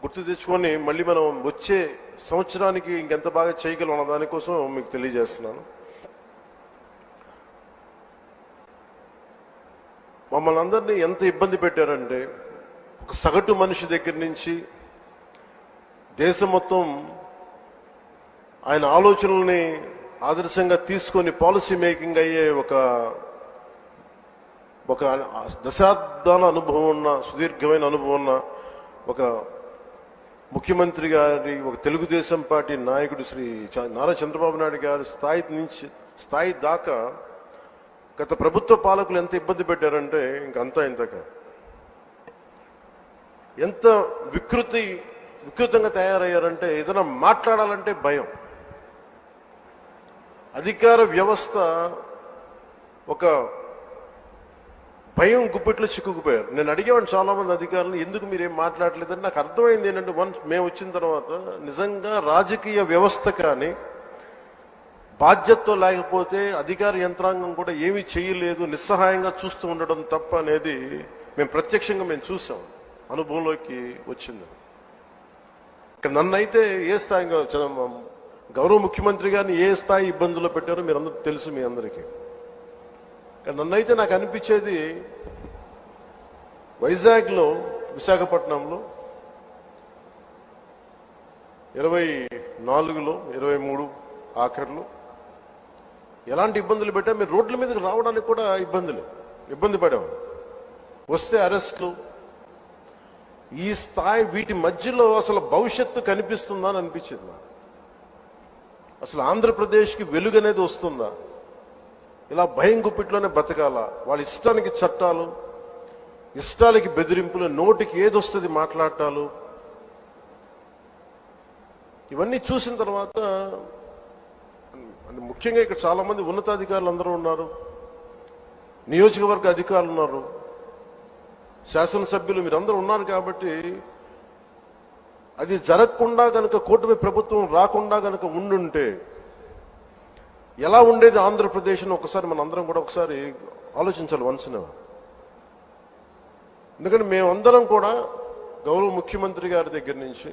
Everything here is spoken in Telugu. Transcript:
గుర్తు తెచ్చుకొని మళ్ళీ మనం వచ్చే సంవత్సరానికి ఇంకెంత బాగా చేయగలం అన్న దానికోసం మీకు తెలియజేస్తున్నాను. మమ్మల్ని అందరినీ ఎంత ఇబ్బంది పెట్టారంటే, ఒక సగటు మనిషి దగ్గర నుంచి దేశం మొత్తం ఆయన ఆలోచనల్ని ఆదర్శంగా తీసుకొని పాలసీ మేకింగ్ అయ్యే ఒక దశాబ్దాల అనుభవం ఉన్న, సుదీర్ఘమైన అనుభవం ఉన్న ఒక ముఖ్యమంత్రి గారి, ఒక తెలుగుదేశం పార్టీ నాయకుడు శ్రీ నారా చంద్రబాబు నాయుడు గారి స్థాయి దాకా గత ప్రభుత్వ పాలకులు ఎంత ఇబ్బంది పెట్టారంటే ఇంకంతా ఇంతగా ఎంత వికృతంగా తయారయ్యారంటే, ఏదైనా మాట్లాడాలంటే భయం. అధికార వ్యవస్థ ఒక భయం గుప్పెట్లో చిక్కుకుపోయారు. నేను అడిగేవాడిని చాలా మంది అధికారులు, ఎందుకు మీరేం మాట్లాడలేదని. నాకు అర్థమైంది ఏంటంటే, మేము వచ్చిన తర్వాత నిజంగా రాజకీయ వ్యవస్థ కానీ బాధ్యతతో లేకపోతే అధికార యంత్రాంగం కూడా ఏమీ చేయలేదు, నిస్సహాయంగా చూస్తూ ఉండడం తప్ప అనేది మేము ప్రత్యక్షంగా చూసాం, అనుభవంలోకి వచ్చింది. ఇక్కడ నన్నైతే ఏ స్థాయిగా గౌరవ ముఖ్యమంత్రి గారిని ఏ స్థాయి ఇబ్బందుల్లో పెట్టారో మీరందరూ తెలుసు, మీ అందరికీ. నన్నైతే నాకు అనిపించేది, వైజాగ్లో, విశాఖపట్నంలో 24లో 23 ఆఖరిలో ఎలాంటి ఇబ్బందులు పెట్టా, మీరు రోడ్ల మీదకి రావడానికి కూడా ఇబ్బంది పడేవారు. వస్తే అరెస్టులు, ఈ స్థాయి, వీటి మధ్యలో అసలు భవిష్యత్తు కనిపిస్తుందా అని అనిపించింది నాకు. అసలు ఆంధ్రప్రదేశ్కి వెలుగు అనేది వస్తుందా? ఇలా భయం గుప్పిట్లోనే బతకాల? వాళ్ళ ఇష్టానికి చట్టాలు, ఇష్టాలకి బెదిరింపులు, నోటికి ఏదొస్తుంది మాట్లాడటాలు, ఇవన్నీ చూసిన తర్వాత ముఖ్యంగా ఇక్కడ చాలా మంది ఉన్నతాధికారులు అందరూ ఉన్నారు, నియోజకవర్గ అధికారులు ఉన్నారు, శాసనసభ్యులు మీరందరూ ఉన్నారు. కాబట్టి అది జరగకుండా కనుక, కూటమి ప్రభుత్వం రాకుండా కనుక ఉండుంటే ఎలా ఉండేది ఆంధ్రప్రదేశ్ అని ఒకసారి మన అందరం కూడా ఒకసారి ఆలోచించాలి వన్స్న. ఎందుకంటే మేమందరం కూడా గౌరవ ముఖ్యమంత్రి గారి దగ్గర నుంచి